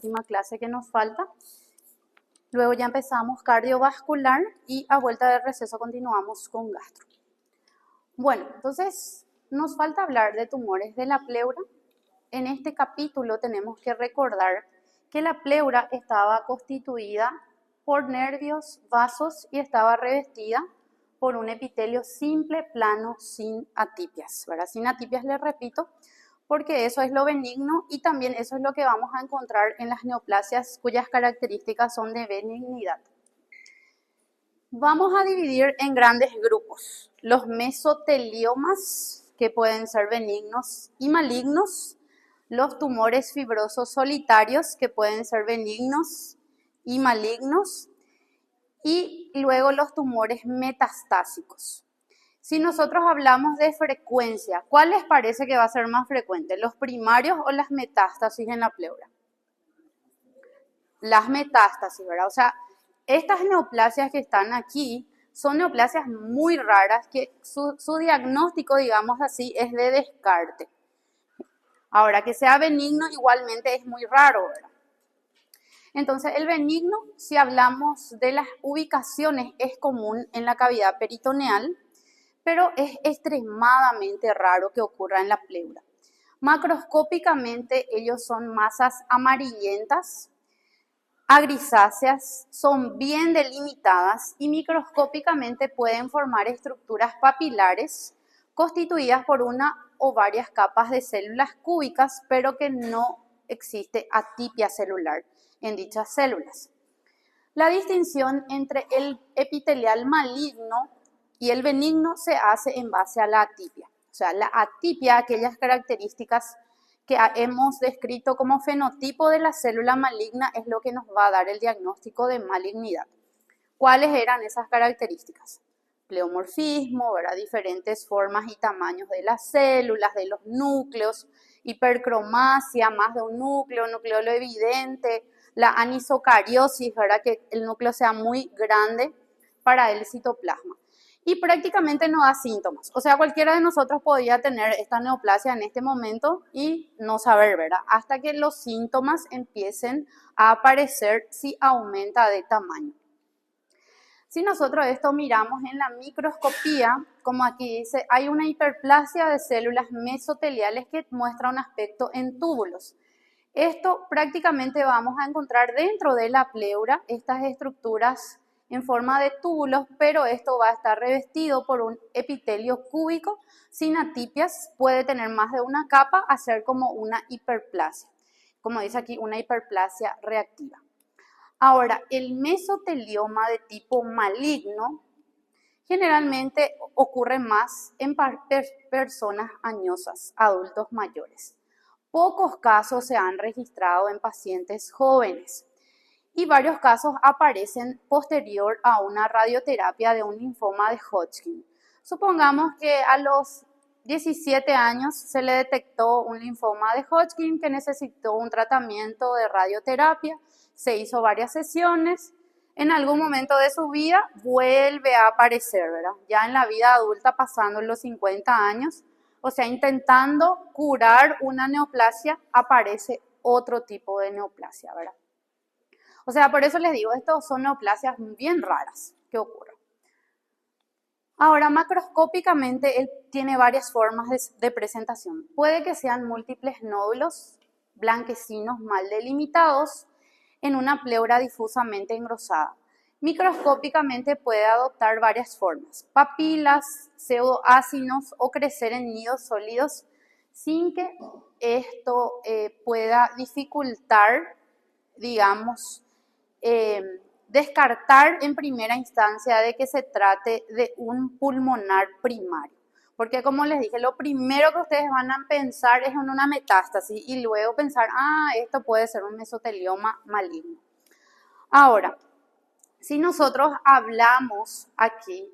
última clase que nos falta. Luego ya empezamos cardiovascular y a vuelta de receso continuamos con gastro. Bueno, entonces nos falta hablar de tumores de la pleura. En este capítulo tenemos que recordar que la pleura estaba constituida por nervios, vasos y estaba revestida por un epitelio simple, plano, sin atipias, ¿verdad? Sin atipias, les repito, porque eso es lo benigno y también eso es lo que vamos a encontrar en las neoplasias cuyas características son de benignidad. Vamos a dividir en grandes grupos los mesoteliomas, que pueden ser benignos y malignos, los tumores fibrosos solitarios, que pueden ser benignos y malignos, y luego los tumores metastásicos. Si nosotros hablamos de frecuencia, ¿cuál les parece que va a ser más frecuente? ¿Los primarios o las metástasis en la pleura? Las metástasis, ¿verdad? O sea, estas neoplasias que están aquí son neoplasias muy raras que su diagnóstico, digamos así, es de descarte. Ahora, que sea benigno igualmente es muy raro, ¿verdad? Entonces, el benigno, si hablamos de las ubicaciones, es común en la cavidad peritoneal, pero es extremadamente raro que ocurra en la pleura. Macroscópicamente, ellos son masas amarillentas, a grisáceas, son bien delimitadas y microscópicamente pueden formar estructuras papilares constituidas por una o varias capas de células cúbicas, pero que no existe atipia celular en dichas células. La distinción entre el epitelial maligno y el benigno se hace en base a la atipia. O sea, la atipia, aquellas características que hemos descrito como fenotipo de la célula maligna, es lo que nos va a dar el diagnóstico de malignidad. ¿Cuáles eran esas características? Pleomorfismo, ¿verdad? Diferentes formas y tamaños de las células, de los núcleos, hipercromasia, más de un núcleo, nucleolo evidente, la anisocariosis, ¿verdad? Que el núcleo sea muy grande para el citoplasma. Y prácticamente no da síntomas. O sea, cualquiera de nosotros podría tener esta neoplasia en este momento y no saber, ¿verdad? Hasta que los síntomas empiecen a aparecer si aumenta de tamaño. Si nosotros esto miramos en la microscopía, como aquí dice, hay una hiperplasia de células mesoteliales que muestra un aspecto en túbulos. Esto prácticamente vamos a encontrar dentro de la pleura, estas estructuras en forma de túbulos, pero esto va a estar revestido por un epitelio cúbico sin atipias, puede tener más de una capa, hacer como una hiperplasia, como dice aquí, una hiperplasia reactiva. Ahora, el mesotelioma de tipo maligno generalmente ocurre más en personas añosas, adultos mayores. Pocos casos se han registrado en pacientes jóvenes y varios casos aparecen posterior a una radioterapia de un linfoma de Hodgkin. Supongamos que a los 17 años se le detectó un linfoma de Hodgkin que necesitó un tratamiento de radioterapia, se hizo varias sesiones, en algún momento de su vida vuelve a aparecer, ¿verdad? Ya en la vida adulta pasando los 50 años, o sea, intentando curar una neoplasia, aparece otro tipo de neoplasia, ¿verdad? O sea, por eso les digo, estos son neoplasias bien raras que ocurren. Ahora, macroscópicamente, él tiene varias formas de presentación. Puede que sean múltiples nódulos blanquecinos mal delimitados en una pleura difusamente engrosada. Microscópicamente puede adoptar varias formas, papilas, pseudoácidos o crecer en nidos sólidos sin que esto pueda dificultar, digamos, descartar en primera instancia de que se trate de un pulmonar primario. Porque como les dije, lo primero que ustedes van a pensar es en una metástasis y luego pensar, esto puede ser un mesotelioma maligno. Ahora, si nosotros hablamos aquí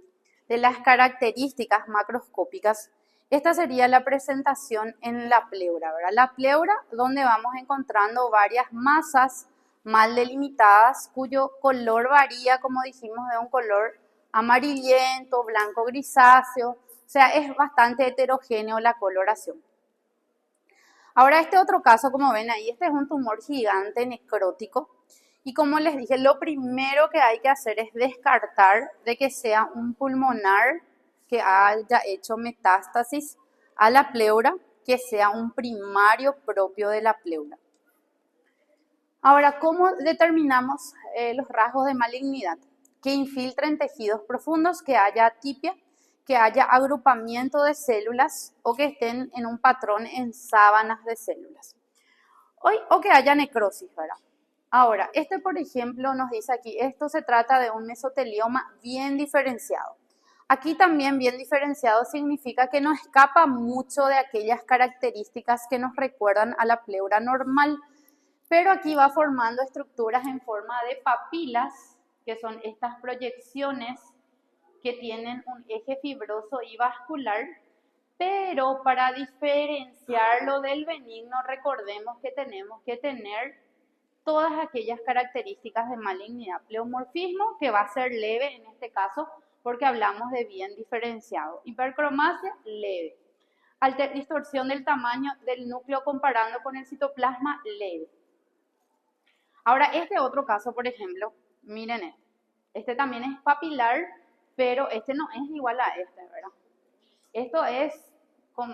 de las características macroscópicas, esta sería la presentación en la pleura, ¿verdad? La pleura donde vamos encontrando varias masas mal delimitadas cuyo color varía, como dijimos, de un color amarillento, blanco grisáceo, o sea, es bastante heterogéneo la coloración. Ahora este otro caso, como ven ahí, este es un tumor gigante necrótico. Y como les dije, lo primero que hay que hacer es descartar de que sea un pulmonar que haya hecho metástasis a la pleura, que sea un primario propio de la pleura. Ahora, ¿cómo determinamos los rasgos de malignidad? Que infiltren tejidos profundos, que haya atipia, que haya agrupamiento de células o que estén en un patrón en sábanas de células. O que haya necrosis, ¿verdad? Ahora, este por ejemplo nos dice aquí, esto se trata de un mesotelioma bien diferenciado. Aquí también bien diferenciado significa que no escapa mucho de aquellas características que nos recuerdan a la pleura normal, pero aquí va formando estructuras en forma de papilas, que son estas proyecciones que tienen un eje fibroso y vascular, pero para diferenciarlo del benigno, recordemos que tenemos que tener todas aquellas características de malignidad. Pleomorfismo, que va a ser leve en este caso, porque hablamos de bien diferenciado. Hipercromasia, leve. Distorsión del tamaño del núcleo comparando con el citoplasma, leve. Ahora, este otro caso, por ejemplo, miren este. Este también es papilar, pero este no es igual a este, ¿verdad? Esto es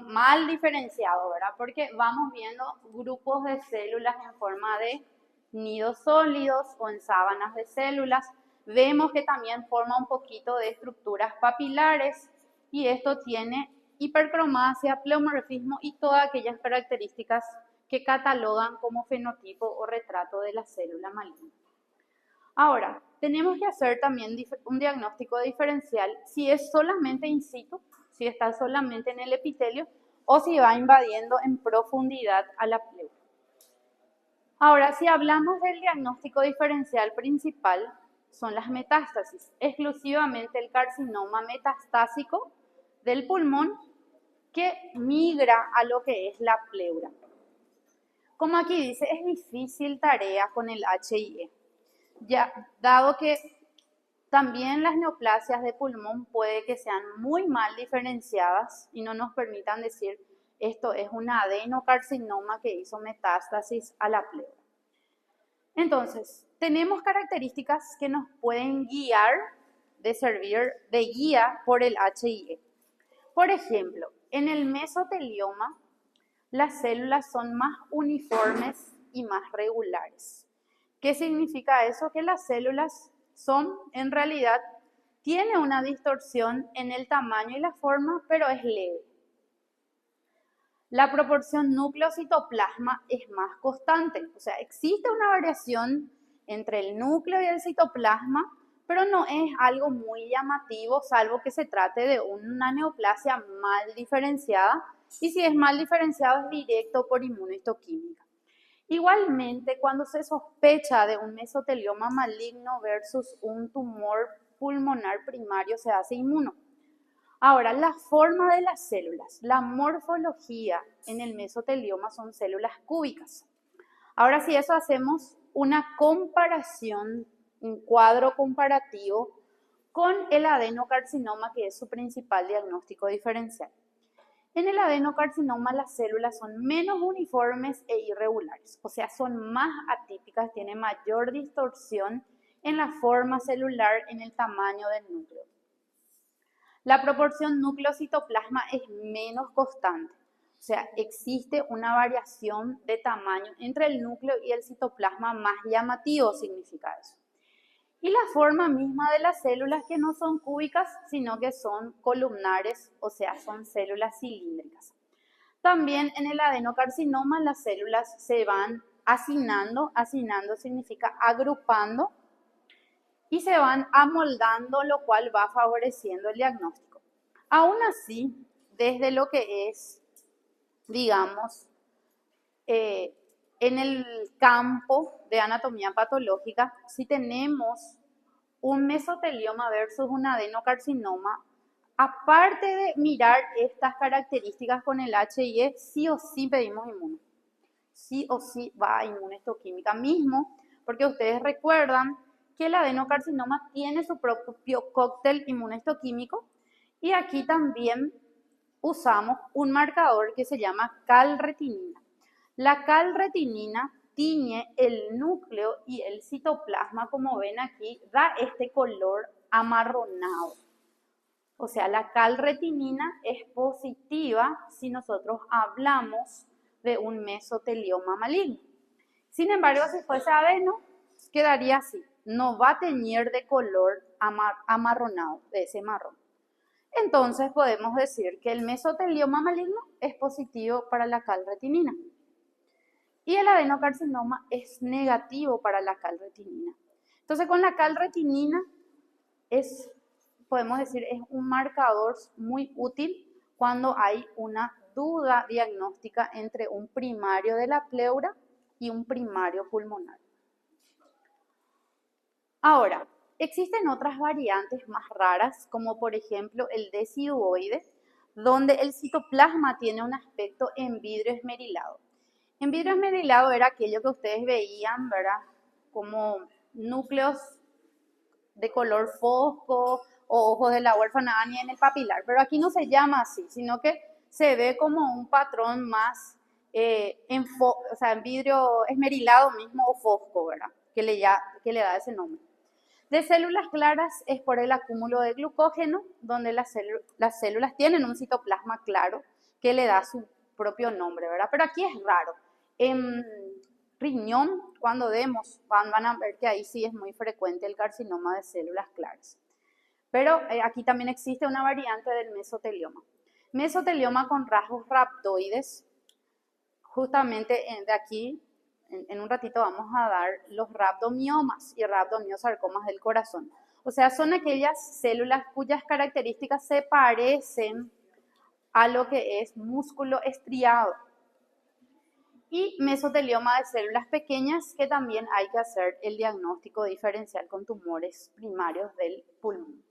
mal diferenciado, ¿verdad? Porque vamos viendo grupos de células en forma de nidos sólidos o en sábanas de células. Vemos que también forma un poquito de estructuras papilares y esto tiene hipercromasia, pleomorfismo y todas aquellas características que catalogan como fenotipo o retrato de la célula maligna. Ahora, tenemos que hacer también un diagnóstico diferencial si es solamente in situ, si está solamente en el epitelio o si va invadiendo en profundidad a la pleura. Ahora, si hablamos del diagnóstico diferencial principal, son las metástasis, exclusivamente el carcinoma metastásico del pulmón que migra a lo que es la pleura. Como aquí dice, es difícil tarea con el HIE, ya, dado que también las neoplasias de pulmón puede que sean muy mal diferenciadas y no nos permitan decir esto es un adenocarcinoma que hizo metástasis a la pleura. Entonces, tenemos características que nos pueden guiar, de servir de guía por el HIE. Por ejemplo, en el mesotelioma, las células son más uniformes y más regulares. ¿Qué significa eso? Que las células son, en realidad, tiene una distorsión en el tamaño y la forma, pero es leve. La proporción núcleo-citoplasma es más constante, o sea, existe una variación entre el núcleo y el citoplasma, pero no es algo muy llamativo, salvo que se trate de una neoplasia mal diferenciada, y si es mal diferenciado es directo por inmunohistoquímica. Igualmente, cuando se sospecha de un mesotelioma maligno versus un tumor pulmonar primario, se hace inmuno. Ahora, la forma de las células, la morfología en el mesotelioma son células cúbicas. Ahora, si eso hacemos una comparación, un cuadro comparativo con el adenocarcinoma, que es su principal diagnóstico diferencial. En el adenocarcinoma las células son menos uniformes e irregulares, o sea, son más atípicas, tienen mayor distorsión en la forma celular, en el tamaño del núcleo. La proporción núcleo-citoplasma es menos constante, o sea, existe una variación de tamaño entre el núcleo y el citoplasma más llamativo, significa eso. Y la forma misma de las células que no son cúbicas, sino que son columnares, o sea, son células cilíndricas. También en el adenocarcinoma las células se van hacinando significa agrupando, y se van amoldando, lo cual va favoreciendo el diagnóstico. Aún así, desde lo que es, digamos, en el campo de anatomía patológica, si tenemos un mesotelioma versus un adenocarcinoma, aparte de mirar estas características con el HIE, sí o sí pedimos inmuno. Sí o sí va a inmunohistoquímica mismo, porque ustedes recuerdan que el adenocarcinoma tiene su propio cóctel inmunohistoquímico y aquí también usamos un marcador que se llama calretinina. La calretinina tiñe el núcleo y el citoplasma, como ven aquí, da este color amarronado. O sea, la calretinina es positiva si nosotros hablamos de un mesotelioma maligno. Sin embargo, si fuese adeno, quedaría así. No va a teñir de color amarronado, de ese marrón. Entonces podemos decir que el mesotelioma maligno es positivo para la calretinina. Y el adenocarcinoma es negativo para la calretinina. Entonces con la calretinina podemos decir, es un marcador muy útil cuando hay una duda diagnóstica entre un primario de la pleura y un primario pulmonar. Ahora, existen otras variantes más raras, como por ejemplo el deciduoide, donde el citoplasma tiene un aspecto en vidrio esmerilado. En vidrio esmerilado era aquello que ustedes veían, ¿verdad? Como núcleos de color fosco o ojos de la huérfana Anya en el papilar, pero aquí no se llama así, sino que se ve como un patrón más en vidrio esmerilado mismo o fosco, ¿verdad? Que le da ese nombre. De células claras es por el acúmulo de glucógeno, donde las células tienen un citoplasma claro que le da su propio nombre, ¿verdad? Pero aquí es raro. En riñón, cuando vemos, van a ver que ahí sí es muy frecuente el carcinoma de células claras. Pero aquí también existe una variante del mesotelioma. Mesotelioma con rasgos rhabdoides. Justamente de aquí, en un ratito vamos a dar los rhabdomiomas y rhabdomiosarcomas del corazón. O sea, son aquellas células cuyas características se parecen a lo que es músculo estriado. Y mesotelioma de células pequeñas, que también hay que hacer el diagnóstico diferencial con tumores primarios del pulmón.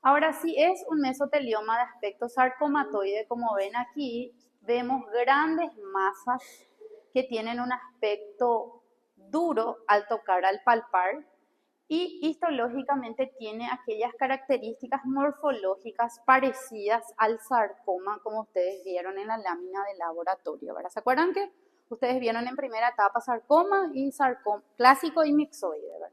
Ahora, si es un mesotelioma de aspecto sarcomatoide, como ven aquí, vemos grandes masas que tienen un aspecto duro al tocar, al palpar, y histológicamente tiene aquellas características morfológicas parecidas al sarcoma, como ustedes vieron en la lámina de laboratorio, ¿verdad? ¿Se acuerdan que ustedes vieron en primera etapa sarcoma y sarcoma clásico y mixoide, ¿verdad?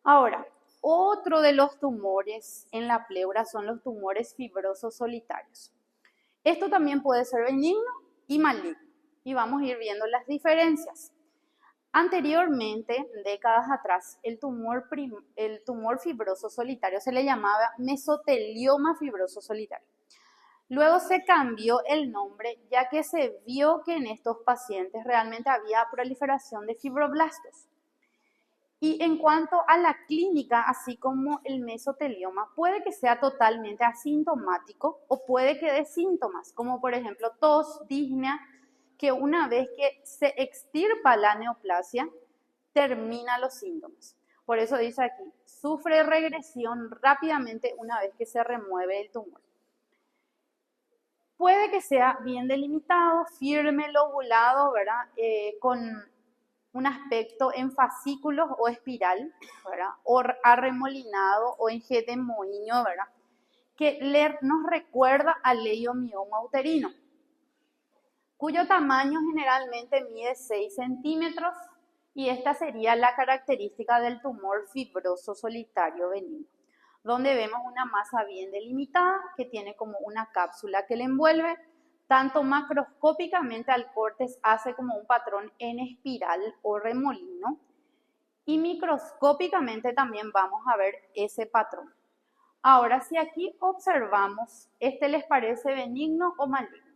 Ahora, otro de los tumores en la pleura son los tumores fibrosos solitarios. Esto también puede ser benigno y maligno, y vamos a ir viendo las diferencias. Anteriormente, décadas atrás, el tumor fibroso solitario se le llamaba mesotelioma fibroso solitario. Luego se cambió el nombre, ya que se vio que en estos pacientes realmente había proliferación de fibroblastos. Y en cuanto a la clínica, así como el mesotelioma, puede que sea totalmente asintomático o puede que dé síntomas, como por ejemplo tos, disnea, que una vez que se extirpa la neoplasia, termina los síntomas. Por eso dice aquí, sufre regresión rápidamente una vez que se remueve el tumor. Puede que sea bien delimitado, firme, lobulado, ¿verdad? Con un aspecto en fascículos o espiral, ¿verdad? O arremolinado o en G de moño, ¿verdad? Que nos recuerda al leiomioma uterino, cuyo tamaño generalmente mide 6 centímetros, y esta sería la característica del tumor fibroso solitario benigno, donde vemos una masa bien delimitada que tiene como una cápsula que le envuelve. Tanto macroscópicamente al cortes hace como un patrón en espiral o remolino, y microscópicamente también vamos a ver ese patrón. Ahora, si aquí observamos, ¿les parece benigno o maligno?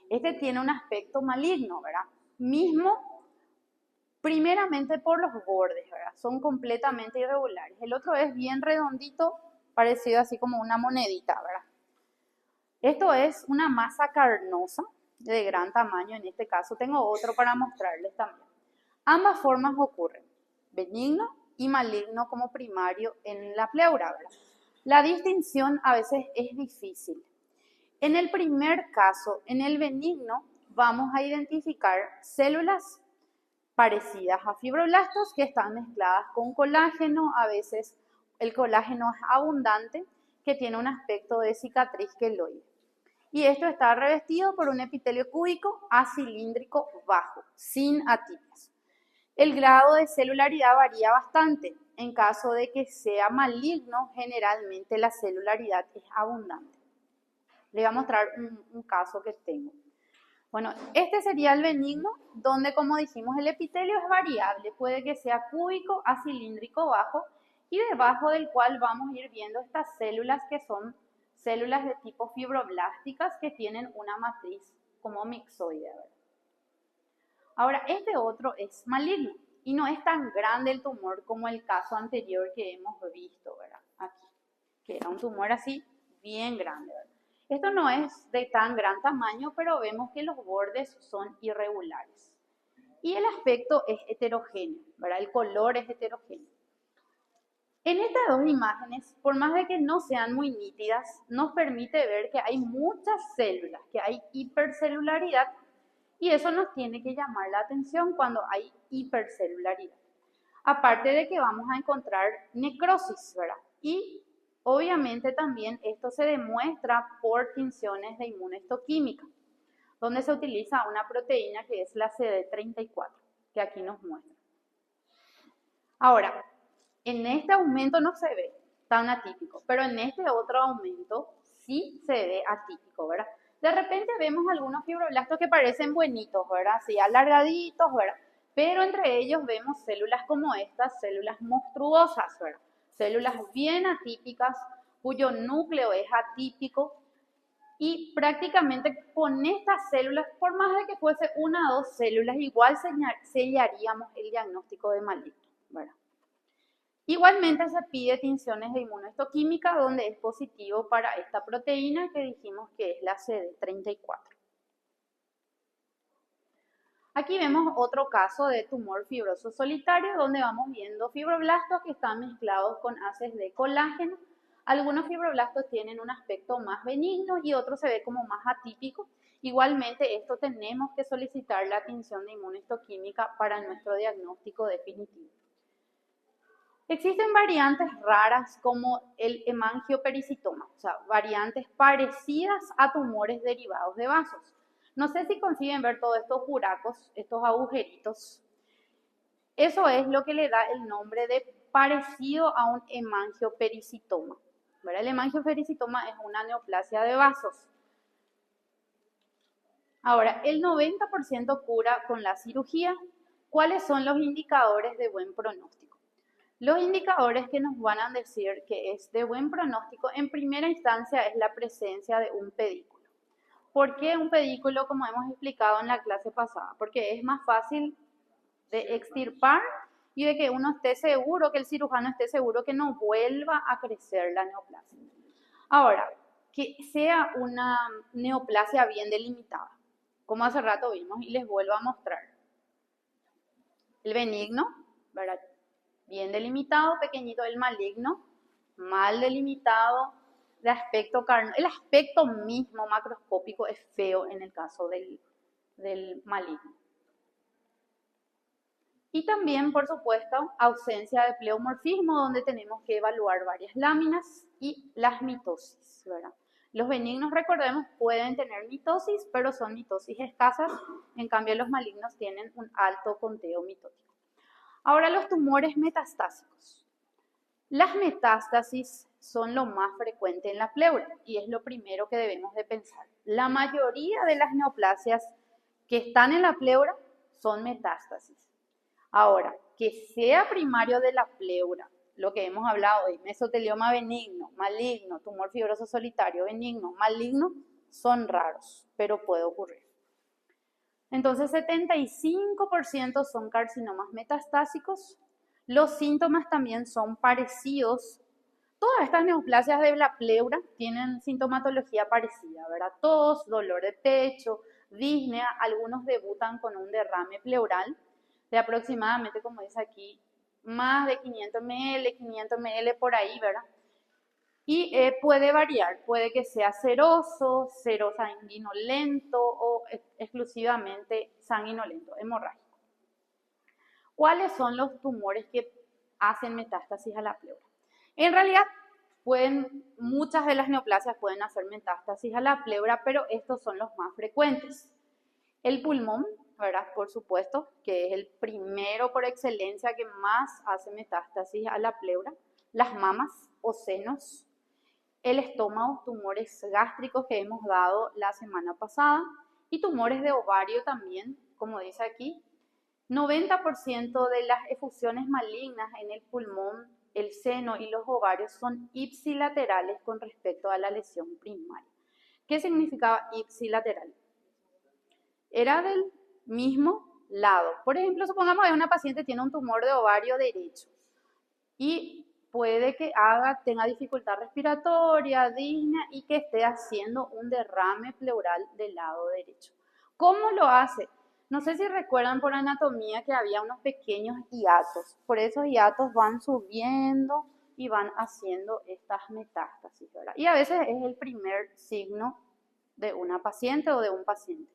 Este tiene un aspecto maligno, ¿verdad? Mismo, primeramente por los bordes, ¿verdad? Son completamente irregulares. El otro es bien redondito, parecido así como una monedita, ¿verdad? Esto es una masa carnosa de gran tamaño, en este caso tengo otro para mostrarles también. Ambas formas ocurren, benigno y maligno como primario en la pleura, ¿verdad? La distinción a veces es difícil. En el primer caso, en el benigno, vamos a identificar células parecidas a fibroblastos que están mezcladas con colágeno. A veces el colágeno es abundante, que tiene un aspecto de cicatriz queloide. Y esto está revestido por un epitelio cúbico acilíndrico bajo, sin atípias. El grado de celularidad varía bastante. En caso de que sea maligno, generalmente la celularidad es abundante. Le voy a mostrar un caso que tengo. Bueno, este sería el benigno, donde como dijimos el epitelio es variable, puede que sea cúbico, acilíndrico bajo, y debajo del cual vamos a ir viendo estas células que son células de tipo fibroblásticas que tienen una matriz como mixoide, ¿verdad? Ahora, este otro es maligno y no es tan grande el tumor como el caso anterior que hemos visto, ¿verdad? Aquí, que era un tumor así bien grande, ¿verdad? Esto no es de tan gran tamaño, pero vemos que los bordes son irregulares. Y el aspecto es heterogéneo, ¿verdad? El color es heterogéneo. En estas dos imágenes, por más de que no sean muy nítidas, nos permite ver que hay muchas células, que hay hipercelularidad, y eso nos tiene que llamar la atención cuando hay hipercelularidad. Aparte de que vamos a encontrar necrosis, ¿verdad? Y obviamente también esto se demuestra por tinciones de inmunohistoquímica, donde se utiliza una proteína que es la CD34, que aquí nos muestra. Ahora, en este aumento no se ve tan atípico, pero en este otro aumento sí se ve atípico, ¿verdad? De repente vemos algunos fibroblastos que parecen buenitos, ¿verdad? Así alargaditos, ¿verdad? Pero entre ellos vemos células como estas, células monstruosas, ¿verdad? Células bien atípicas, cuyo núcleo es atípico, y prácticamente con estas células, por más de que fuese una o dos células, igual sellaríamos el diagnóstico de maligno, ¿verdad? Igualmente se pide tinciones de inmunohistoquímica donde es positivo para esta proteína que dijimos que es la CD34. Aquí vemos otro caso de tumor fibroso solitario donde vamos viendo fibroblastos que están mezclados con haces de colágeno. Algunos fibroblastos tienen un aspecto más benigno y otros se ve como más atípico. Igualmente esto tenemos que solicitar la tinción de inmunohistoquímica para nuestro diagnóstico definitivo. Existen variantes raras como el hemangiopericitoma, o sea, variantes parecidas a tumores derivados de vasos. No sé si consiguen ver todos estos buracos, estos agujeritos. Eso es lo que le da el nombre de parecido a un hemangiopericitoma. ¿Verdad? El hemangiopericitoma es una neoplasia de vasos. Ahora, el 90% cura con la cirugía. ¿Cuáles son los indicadores de buen pronóstico? Los indicadores que nos van a decir que es de buen pronóstico, en primera instancia, es la presencia de un pedículo. ¿Por qué un pedículo, como hemos explicado en la clase pasada? Porque es más fácil de extirpar y de que uno esté seguro, que el cirujano esté seguro que no vuelva a crecer la neoplasia. Ahora, que sea una neoplasia bien delimitada, como hace rato vimos y les vuelvo a mostrar. El benigno, ¿verdad? Bien delimitado, pequeñito. El maligno, mal delimitado, de aspecto carnoso. El aspecto mismo macroscópico es feo en el caso del maligno. Y también, por supuesto, ausencia de pleomorfismo, donde tenemos que evaluar varias láminas y las mitosis, ¿verdad? Los benignos, recordemos, pueden tener mitosis, pero son mitosis escasas. En cambio, los malignos tienen un alto conteo mitótico. Ahora, los tumores metastásicos. Las metástasis son lo más frecuente en la pleura y es lo primero que debemos de pensar. La mayoría de las neoplasias que están en la pleura son metástasis. Ahora, que sea primario de la pleura, lo que hemos hablado hoy, mesotelioma benigno, maligno, tumor fibroso solitario benigno, maligno, son raros, pero puede ocurrir. Entonces, 75% son carcinomas metastásicos. Los síntomas también son parecidos. Todas estas neoplasias de la pleura tienen sintomatología parecida, ¿verdad? Tos, dolor de pecho, disnea, algunos debutan con un derrame pleural de aproximadamente, como dice aquí, más de 500 ml, 500 ml por ahí, ¿verdad? Y puede variar, puede que sea seroso, serosanguinolento o exclusivamente sanguinolento, hemorrágico. ¿Cuáles son los tumores que hacen metástasis a la pleura? En realidad muchas de las neoplasias pueden hacer metástasis a la pleura, pero estos son los más frecuentes. El pulmón, ¿verdad? Por supuesto, que es el primero por excelencia que más hace metástasis a la pleura. Las mamas o senos, el estómago, tumores gástricos que hemos dado la semana pasada y tumores de ovario también, como dice aquí. 90% de las efusiones malignas en el pulmón, el seno y los ovarios son ipsilaterales con respecto a la lesión primaria. ¿Qué significaba ipsilateral? Era del mismo lado. Por ejemplo, supongamos que una paciente tiene un tumor de ovario derecho y puede que tenga dificultad respiratoria, disnea y que esté haciendo un derrame pleural del lado derecho. ¿Cómo lo hace? No sé si recuerdan por anatomía que había unos pequeños hiatos. Por esos hiatos van subiendo y van haciendo estas metástasis, ¿verdad? Y a veces es el primer signo de una paciente o de un paciente.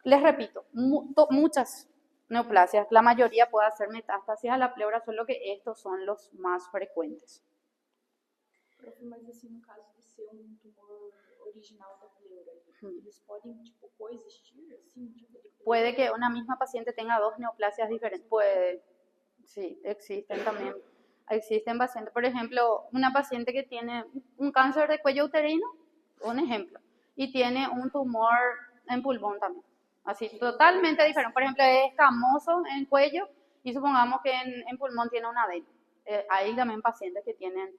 Les repito, muchas neoplasias, la mayoría puede hacer metástasis a la pleura, solo que estos son los más frecuentes. Profe, mas assim, no caso de ser tumor original da pleura, eles podem, coexistir, assim? Puede que una misma paciente tenga dos neoplasias diferentes, puede, sí, existen también. Existen pacientes, por ejemplo, una paciente que tiene un cáncer de cuello uterino, un ejemplo, y tiene un tumor en pulmón también. Así, totalmente diferente. Por ejemplo, es escamoso en cuello y supongamos que en pulmón tiene una adeno. Hay también pacientes que tienen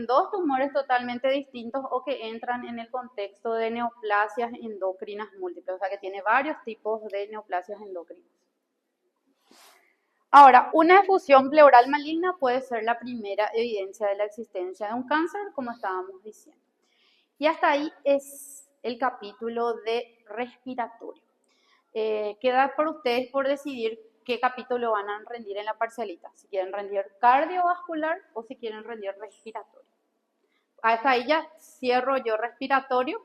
dos tumores totalmente distintos o que entran en el contexto de neoplasias endocrinas múltiples, o sea que tiene varios tipos de neoplasias endocrinas. Ahora, una efusión pleural maligna puede ser la primera evidencia de la existencia de un cáncer, como estábamos diciendo. Y hasta ahí es el capítulo de respiratorio. Queda por ustedes por decidir qué capítulo van a rendir en la parcialita, si quieren rendir cardiovascular o si quieren rendir respiratorio. Hasta ahí ya cierro yo respiratorio